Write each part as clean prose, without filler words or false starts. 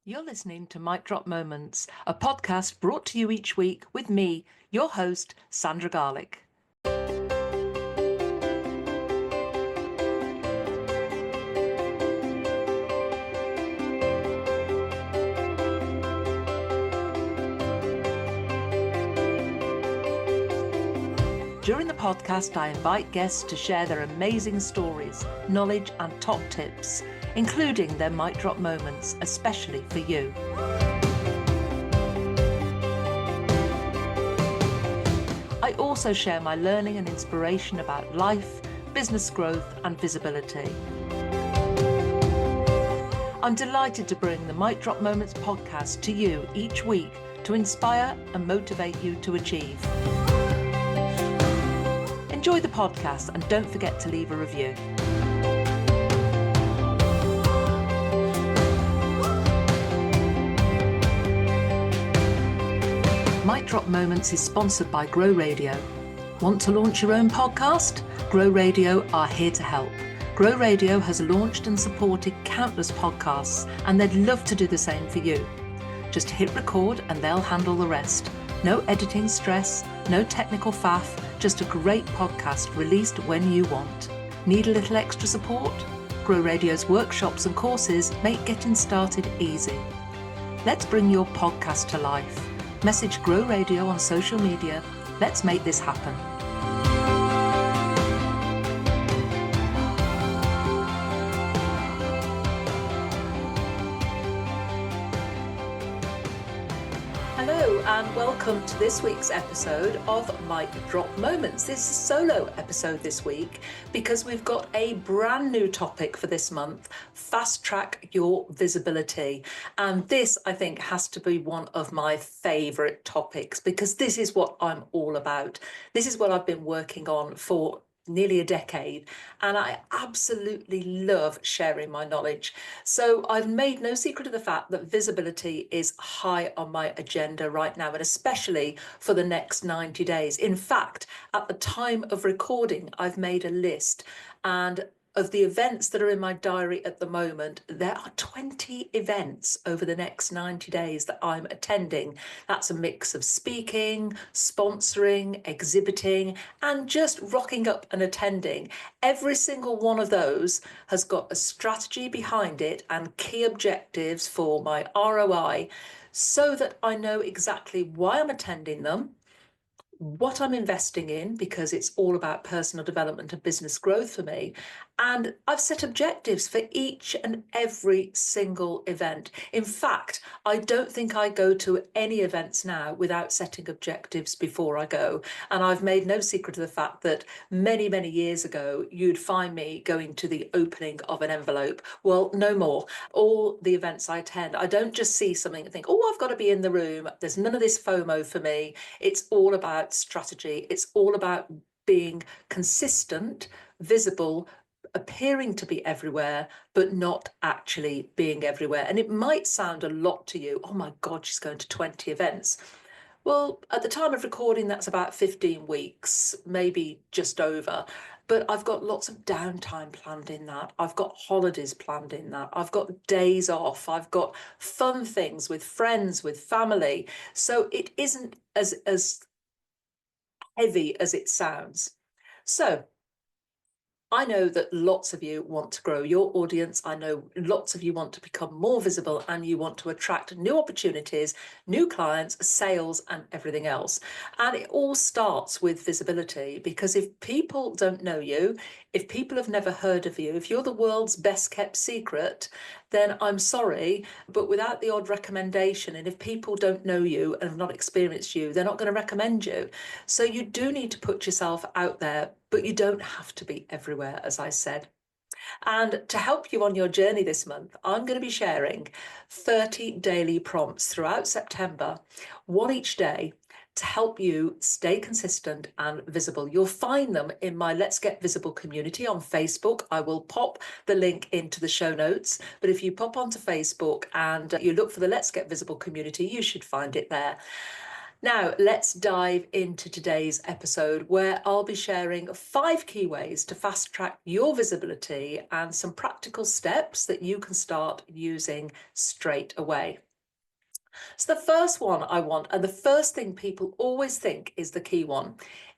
You're listening to Mic Drop Moments, a podcast brought to you each week with me, your host, Sandra Garlick. During the podcast, I invite guests to share their amazing stories, knowledge, and top tips, including their mic drop moments, especially for you. I also share my learning and inspiration about life, business growth, and visibility. I'm delighted to bring the Mic Drop Moments podcast to you each week to inspire and motivate you to achieve. Enjoy the podcast and don't forget to leave a review. Mic Drop Moments is sponsored by Grow Radio. Want to launch your own podcast? Grow Radio are here to help. Grow Radio has launched and supported countless podcasts, and they'd love to do the same for you. Just hit record and they'll handle the rest. No editing stress, no technical faff, just a great podcast released when you want. Need a little extra support? Grow Radio's workshops and courses make getting started easy. Let's bring your podcast to life. Message Grow Radio on social media. Let's make this happen. Hello and welcome to this week's episode of Mic Drop Moments. This is a solo episode this week because we've got a brand new topic for this month, fast track your visibility. And this, I think, has to be one of my favourite topics because this is what I'm all about. This is what I've been working on for nearly a decade, and I absolutely love sharing my knowledge. So I've made no secret of the fact that visibility is high on my agenda right now, and especially for the next 90 days. In fact, at the time of recording, I've made a list, and of the events that are in my diary at the moment, there are 20 events over the next 90 days that I'm attending. That's a mix of speaking, sponsoring, exhibiting, and just rocking up and attending. Every single one of those has got a strategy behind it and key objectives for my ROI so that I know exactly why I'm attending them, what I'm investing in, because it's all about personal development and business growth for me. And I've set objectives for each and every single event. In fact, I don't think I go to any events now without setting objectives before I go. And I've made no secret of the fact that many, many years ago, you'd find me going to the opening of an envelope. Well, no more. All the events I attend, I don't just see something and think, oh, I've got to be in the room. There's none of this FOMO for me. It's all about strategy. It's all about being consistent, visible, appearing to be everywhere, but not actually being everywhere. And it might sound a lot to you. Oh my God, she's going to 20 events. Well, at the time of recording, that's about 15 weeks, maybe just over. But I've got lots of downtime planned in that. I've got holidays planned in that. I've got days off. I've got fun things with friends, with family. So it isn't as heavy as it sounds. So I know that lots of you want to grow your audience. I know lots of you want to become more visible and you want to attract new opportunities, new clients, sales, and everything else. And it all starts with visibility, because if people don't know you, if people have never heard of you, if you're the world's best kept secret, then I'm sorry, but without the odd recommendation, and if people don't know you and have not experienced you, they're not going to recommend you. So you do need to put yourself out there, but you don't have to be everywhere, as I said. And to help you on your journey this month, I'm going to be sharing 30 daily prompts throughout September, one each day, to help you stay consistent and visible. You'll find them in my Let's Get Visible community on Facebook. I will pop the link into the show notes, but if you pop onto Facebook and you look for the Let's Get Visible community, you should find it there. Now, let's dive into today's episode where I'll be sharing 5 key ways to fast track your visibility and some practical steps that you can start using straight away. So the first one I want, and the first thing people always think is the key one,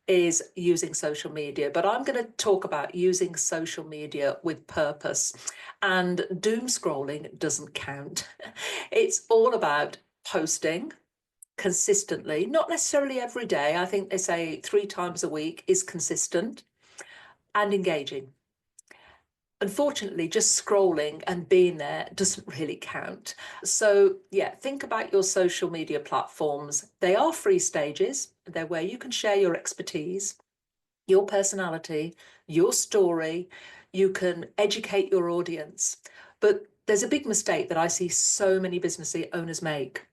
is using social media. But I'm going to talk about using social media with purpose. And doom scrolling doesn't count. It's all about posting consistently, not necessarily every day. I think they say 3 times a week is consistent, and engaging. Unfortunately, just scrolling and being there doesn't really count. So yeah, think about your social media platforms. They are free stages. They're where you can share your expertise, your personality, your story. You can educate your audience. But there's a big mistake that I see so many business owners make.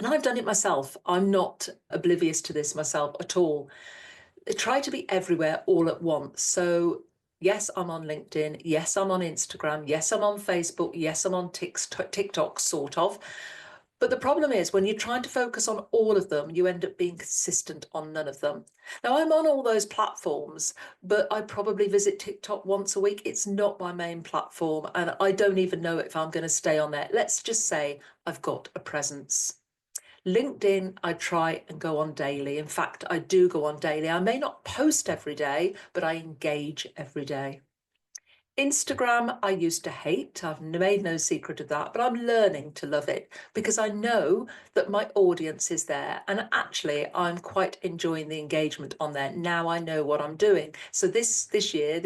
And I've done it myself. I'm not oblivious to this myself at all. They try to be everywhere all at once. So yes, I'm on LinkedIn. Yes, I'm on Instagram. Yes, I'm on Facebook. Yes, I'm on TikTok, sort of. But the problem is when you're trying to focus on all of them, you end up being consistent on none of them. Now, I'm on all those platforms, but I probably visit TikTok once a week. It's not my main platform, and I don't even know if I'm going to stay on there. Let's just say I've got a presence. LinkedIn, I try and go on daily. In fact, I do go on daily. I may not post every day, but I engage every day. Instagram, I used to hate. I've made no secret of that, but I'm learning to love it because I know that my audience is there. And actually, I'm quite enjoying the engagement on there. Now I know what I'm doing. So this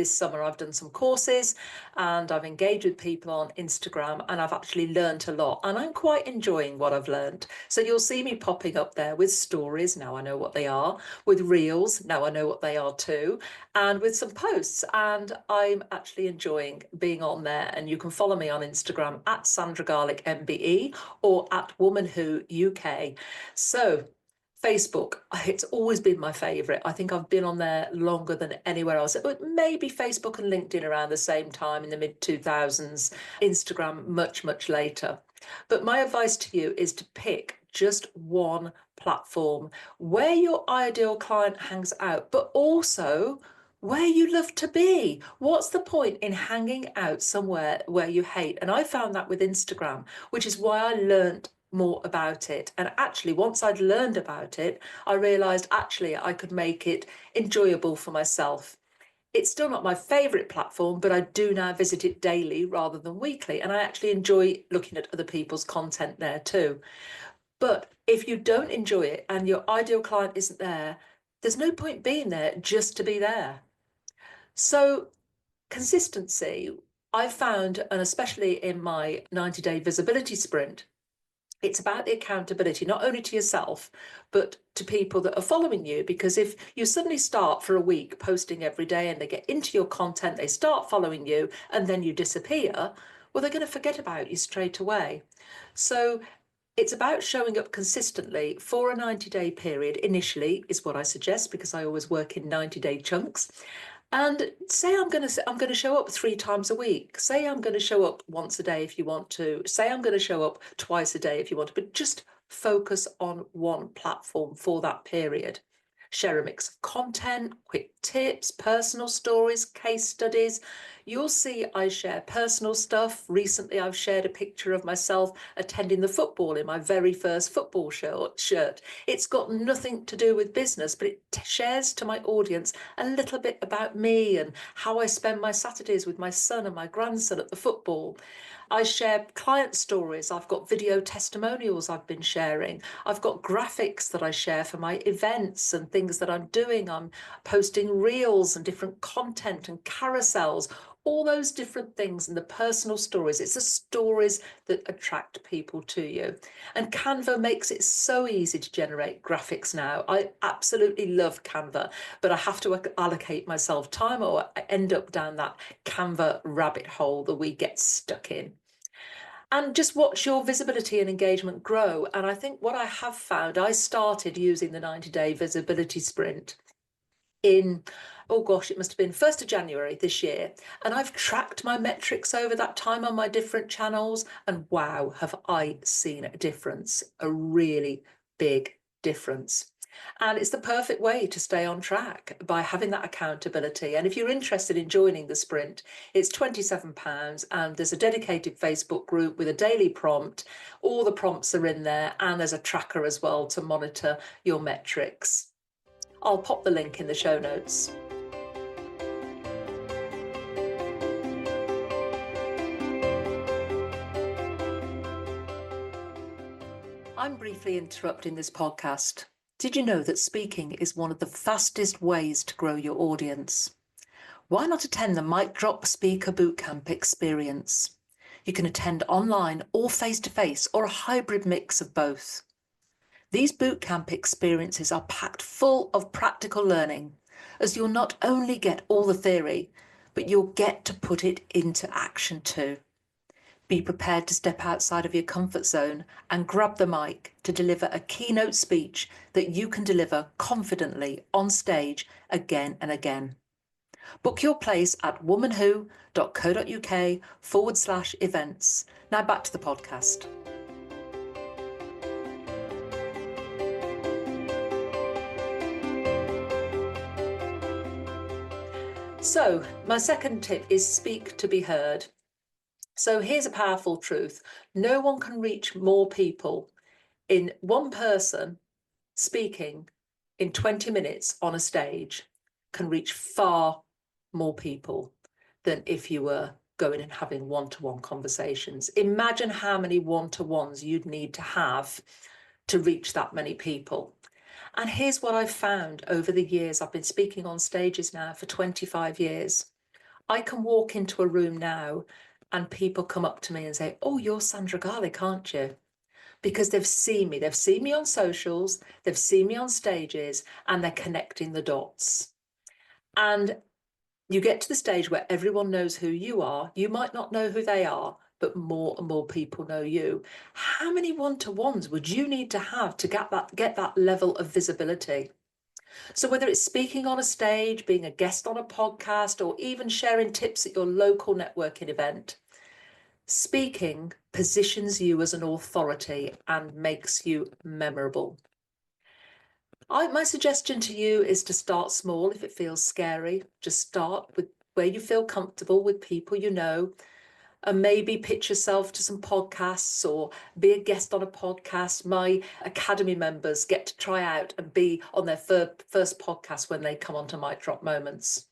summer, I've done some courses and I've engaged with people on Instagram and I've actually learned a lot and I'm quite enjoying what I've learned. So you'll see me popping up there with stories. Now I know what they are. With reels. Now I know what they are too. And with some posts, and I'm actually enjoying being on there. And you can follow me on Instagram at Sandra Garlick MBE or at Woman Who UK. So Facebook, it's always been my favourite. I think I've been on there longer than anywhere else. But maybe Facebook and LinkedIn around the same time in the mid 2000s, Instagram much, much later. But my advice to you is to pick just one platform where your ideal client hangs out, but also where you love to be. What's the point in hanging out somewhere where you hate? And I found that with Instagram, which is why I learned more about it. And actually, once I'd learned about it, I realized actually I could make it enjoyable for myself. It's still not my favorite platform, but I do now visit it daily rather than weekly. And I actually enjoy looking at other people's content there too. But if you don't enjoy it and your ideal client isn't there, there's no point being there just to be there. So consistency, I found, and especially in my 90-day visibility sprint, it's about the accountability, not only to yourself, but to people that are following you. Because if you suddenly start for a week posting every day and they get into your content, they start following you, and then you disappear, well, they're going to forget about you straight away. So it's about showing up consistently for a 90-day period initially is what I suggest, because I always work in 90-day chunks. And say I'm going to show up 3 times a week. Say I'm going to show up once a day if you want to. Say I'm going to show up twice a day if you want to, but just focus on one platform for that period. Share a mix of content, quick tips, personal stories, case studies. You'll see I share personal stuff. Recently, I've shared a picture of myself attending the football in my very first football shirt. It's got nothing to do with business, but it shares to my audience a little bit about me and how I spend my Saturdays with my son and my grandson at the football. I share client stories. I've got video testimonials I've been sharing. I've got graphics that I share for my events and things that I'm doing. I'm posting reels and different content and carousels, all those different things and the personal stories. It's the stories that attract people to you. And Canva makes it so easy to generate graphics now. I absolutely love Canva, but I have to allocate myself time or I end up down that Canva rabbit hole that we get stuck in. And just watch your visibility and engagement grow. And I think what I have found, I started using the 90-day visibility sprint in, oh gosh, it must have been 1st of January this year. And I've tracked my metrics over that time on my different channels. And wow, have I seen a difference, a really big difference. And it's the perfect way to stay on track by having that accountability. And if you're interested in joining the sprint, it's £27 and there's a dedicated Facebook group with a daily prompt. All the prompts are in there and there's a tracker as well to monitor your metrics. I'll pop the link in the show notes. I'm briefly interrupting this podcast. Did you know that speaking is one of the fastest ways to grow your audience? Why not attend the Mic Drop SPEAKER Bootcamp experience? You can attend online or face-to-face or a hybrid mix of both. These bootcamp experiences are packed full of practical learning, as you'll not only get all the theory, but you'll get to put it into action too. Be prepared to step outside of your comfort zone and grab the mic to deliver a keynote speech that you can deliver confidently on stage again and again. Book your place at womanwho.co.uk/events. Now back to the podcast. So my second tip is speak to be heard. So here's a powerful truth. No one can reach more people in one person speaking in 20 minutes on a stage can reach far more people than if you were going and having one-to-one conversations. Imagine how many one-to-ones you'd need to have to reach that many people. And here's what I've found over the years. I've been speaking on stages now for 25 years. I can walk into a room now and people come up to me and say, "Oh, you're Sandra Garlick, aren't you?" Because they've seen me. They've seen me on socials, they've seen me on stages, and they're connecting the dots. And you get to the stage where everyone knows who you are. You might not know who they are, but more and more people know you. How many one-to-ones would you need to have to get that level of visibility? So whether it's speaking on a stage, being a guest on a podcast, or even sharing tips at your local networking event, speaking positions you as an authority and makes you memorable. My suggestion to you is to start small if it feels scary. Just start with where you feel comfortable with people you know, and maybe pitch yourself to some podcasts or be a guest on a podcast. My academy members get to try out and be on their first podcast when they come onto Mic Drop Moments.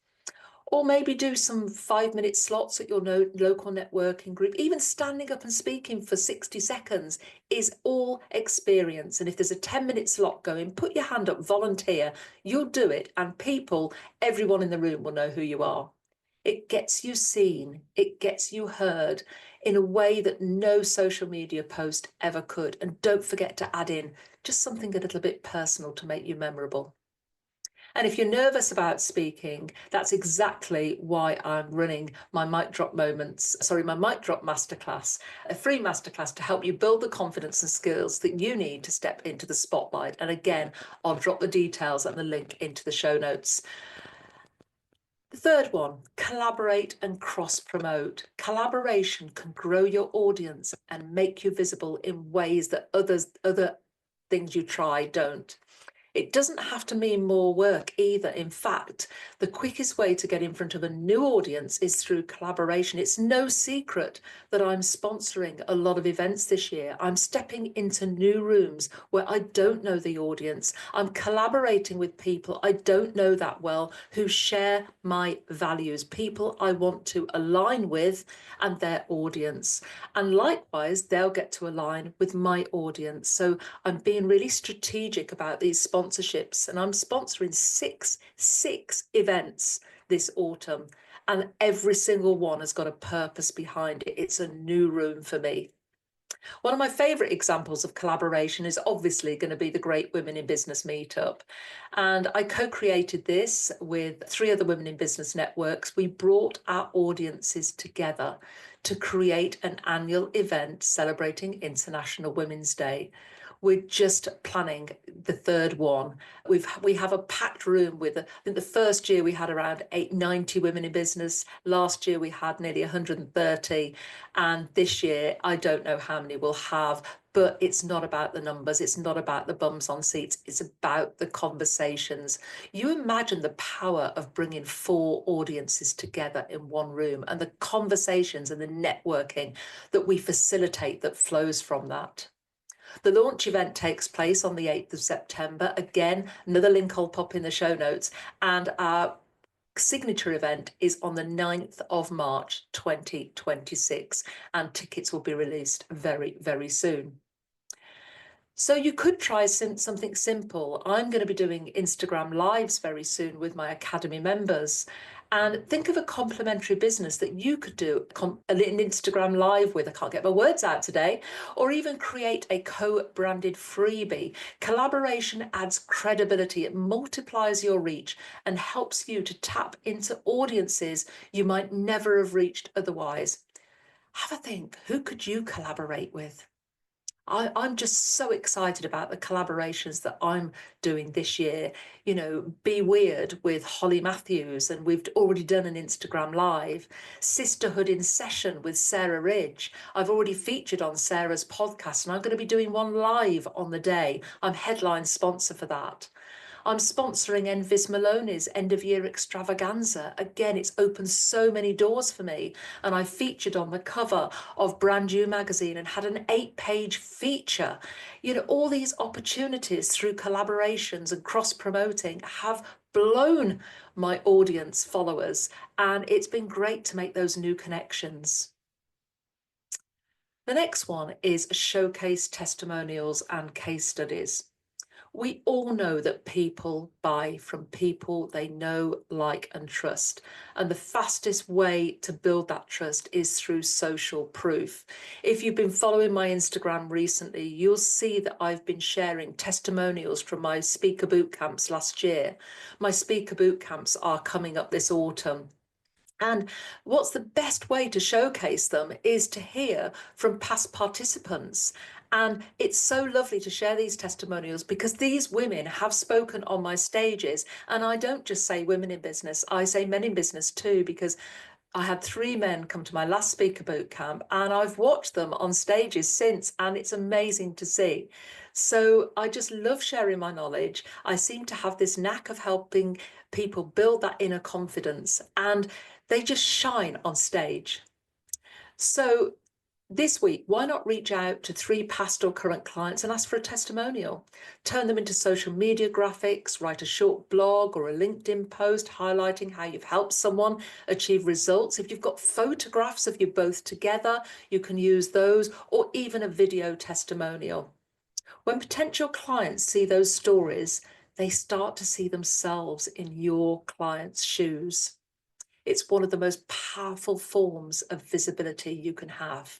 Or maybe do some 5-minute slots at your local networking group. Even standing up and speaking for 60 seconds is all experience. And if there's a 10-minute slot going, put your hand up, volunteer. You'll do it. And everyone in the room will know who you are. It gets you seen. It gets you heard in a way that no social media post ever could. And don't forget to add in just something a little bit personal to make you memorable. And if you're nervous about speaking, that's exactly why I'm running my Mic Drop Masterclass, a free masterclass to help you build the confidence and skills that you need to step into the spotlight. And again, I'll drop the details and the link into the show notes. The third one, collaborate and cross-promote. Collaboration can grow your audience and make you visible in ways that other things you try don't. It doesn't have to mean more work either. In fact, the quickest way to get in front of a new audience is through collaboration. It's no secret that I'm sponsoring a lot of events this year. I'm stepping into new rooms where I don't know the audience. I'm collaborating with people I don't know that well who share my values, people I want to align with and their audience. And likewise, they'll get to align with my audience. So I'm being really strategic about these sponsorships, and I'm sponsoring six events this autumn, and every single one has got a purpose behind it. It's a new room for me. One of my favourite examples of collaboration is obviously going to be the Great Women in Business Meetup. And I co-created this with 3 other women in business networks. We brought our audiences together to create an annual event celebrating International Women's Day. We're just planning the third one. We have a packed room with, I think the first year we had around 90 women in business. Last year we had nearly 130. And this year, I don't know how many we'll have, But it's not about the numbers. It's not about the bums on seats. It's about the conversations. You imagine the power of bringing 4 audiences together in one room, and the conversations and the networking that we facilitate that flows from that. The launch event takes place on the 8th of September. Again, another link I'll pop in the show notes. And our signature event is on the 9th of March 2026, and tickets will be released very, very soon. So you could try something simple. I'm going to be doing Instagram lives very soon with my Academy members. And think of a complementary business that you could do an Instagram live with. I can't get my words out today. Or even create a co-branded freebie. Collaboration adds credibility. It multiplies your reach and helps you to tap into audiences you might never have reached otherwise. Have a think. Who could you collaborate with? I'm just so excited about the collaborations that I'm doing this year. You know, Be Weird with Holly Matthews, and we've already done an Instagram live. Sisterhood in Session with Sarah Ridge. I've already featured on Sarah's podcast, and I'm going to be doing one live on the day. I'm headline sponsor for that. I'm sponsoring Envis Maloney's end of year extravaganza. Again, it's opened so many doors for me. And I featured on the cover of Brand New magazine and had an 8-page feature. You know, all these opportunities through collaborations and cross promoting have blown my audience followers. And it's been great to make those new connections. The next one is showcase testimonials and case studies. We all know that people buy from people they know, like, and trust. And the fastest way to build that trust is through social proof. If you've been following my Instagram recently, you'll see that I've been sharing testimonials from my speaker bootcamps last year. My speaker bootcamps are coming up this autumn. And what's the best way to showcase them is to hear from past participants. And it's so lovely to share these testimonials because these women have spoken on my stages. And I don't just say women in business, I say men in business too, because I had 3 men come to my last speaker boot camp, and I've watched them on stages since, and it's amazing to see. So I just love sharing my knowledge. I seem to have this knack of helping people build that inner confidence, and they just shine on stage. So this week, why not reach out to 3 past or current clients and ask for a testimonial? Turn them into social media graphics, write a short blog or a LinkedIn post highlighting how you've helped someone achieve results. If you've got photographs of you both together, you can use those, or even a video testimonial. When potential clients see those stories, they start to see themselves in your client's shoes. It's one of the most powerful forms of visibility you can have.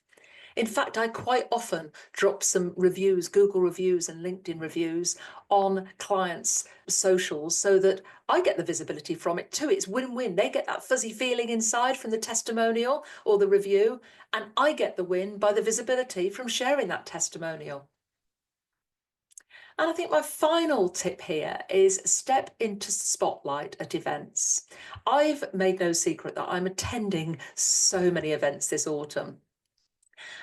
In fact, I quite often drop some reviews, Google reviews and LinkedIn reviews on clients' socials so that I get the visibility from it too. It's win-win. They get that fuzzy feeling inside from the testimonial or the review, and I get the win by the visibility from sharing that testimonial. And I think my final tip here is step into spotlight at events. I've made no secret that I'm attending so many events this autumn.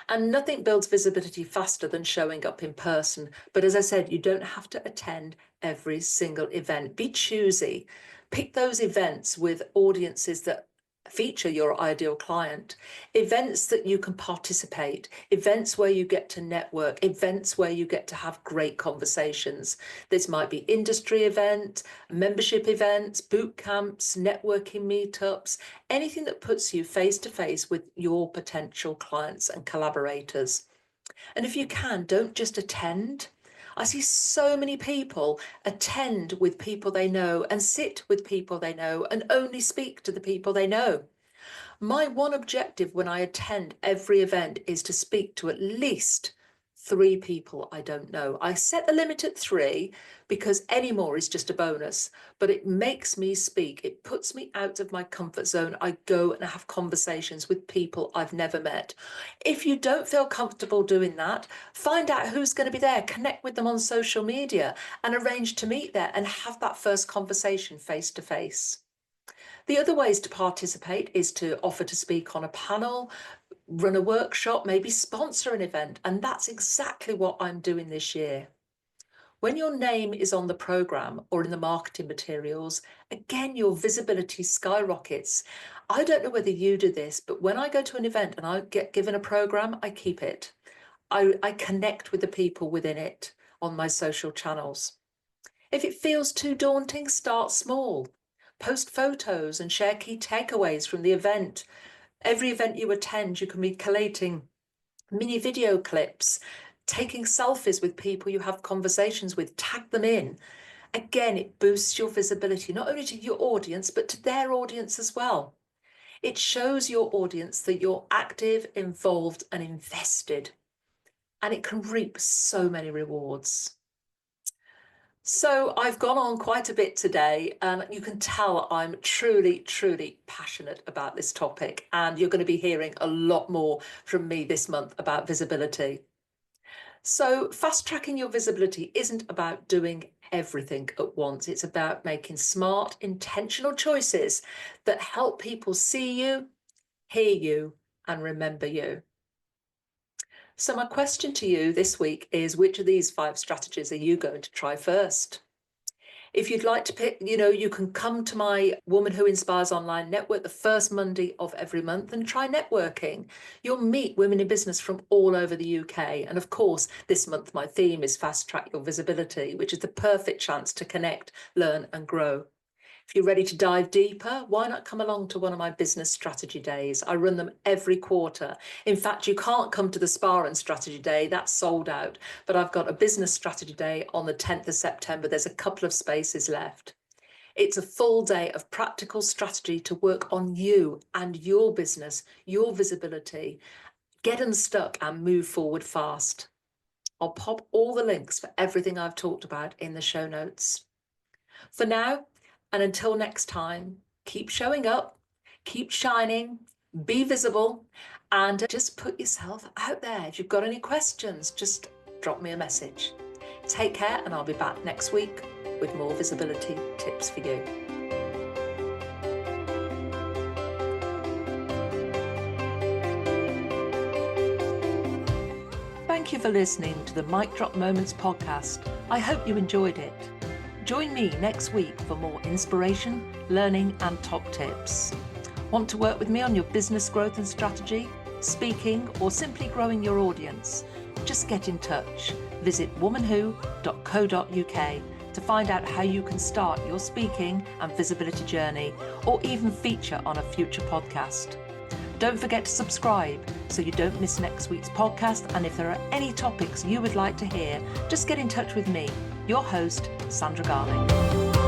And nothing builds visibility faster than showing up in person. But as I said, you don't have to attend every single event. Be choosy. Pick those events with audiences that feature your ideal client, events that you can participate, events where you get to network, events where you get to have great conversations. This might be industry event, membership events, boot camps, networking meetups, anything that puts you face to face with your potential clients and collaborators. And if you can, don't just attend. I see so many people attend with people they know and sit with people they know and only speak to the people they know. My one objective when I attend every event is to speak to at least 3 people I don't know. I set the limit at 3 because any more is just a bonus, but it makes me speak. It puts me out of my comfort zone. I go and have conversations with people I've never met. If you don't feel comfortable doing that, find out who's going to be there, connect with them on social media and arrange to meet there and have that first conversation face to face. The other ways to participate is to offer to speak on a panel, run a workshop, maybe sponsor an event. And that's exactly what I'm doing this year. When your name is on the program or in the marketing materials, again, your visibility skyrockets. I don't know whether you do this, but when I go to an event and I get given a program, I keep it. I connect with the people within it on my social channels. If it feels too daunting, start small. Post photos and share key takeaways from the event. Every event you attend, you can be collating mini video clips, taking selfies with people you have conversations with, tag them in. Again, it boosts your visibility, not only to your audience, but to their audience as well. It shows your audience that you're active, involved, and invested, and it can reap so many rewards. So I've gone on quite a bit today, and you can tell I'm truly, truly passionate about this topic, and you're going to be hearing a lot more from me this month about visibility. So fast tracking your visibility isn't about doing everything at once. It's about making smart, intentional choices that help people see you, hear you, and remember you. So my question to you this week is, which of these 5 strategies are you going to try first? If you'd like to pick, you can come to my Woman Who Inspires Online Network the first Monday of every month and try networking. You'll meet women in business from all over the UK. And of course, this month, my theme is Fast Track Your Visibility, which is the perfect chance to connect, learn and grow. If you're ready to dive deeper, why not come along to one of my business strategy days? I run them every quarter. In fact, you can't come to the Spa and Strategy Day, that's sold out. But I've got a business strategy day on the 10th of September. There's a couple of spaces left. It's a full day of practical strategy to work on you and your business, your visibility. Get unstuck and move forward fast. I'll pop all the links for everything I've talked about in the show notes. For now, and until next time, keep showing up, keep shining, be visible, and just put yourself out there. If you've got any questions, just drop me a message. Take care, and I'll be back next week with more visibility tips for you. Thank you for listening to the Mic Drop Moments podcast. I hope you enjoyed it. Join me next week for more inspiration, learning and top tips. Want to work with me on your business growth and strategy, speaking, or simply growing your audience? Just get in touch. Visit womanwho.co.uk to find out how you can start your speaking and visibility journey, or even feature on a future podcast. Don't forget to subscribe so you don't miss next week's podcast. And if there are any topics you would like to hear, just get in touch with me, your host, Sandra Garlick.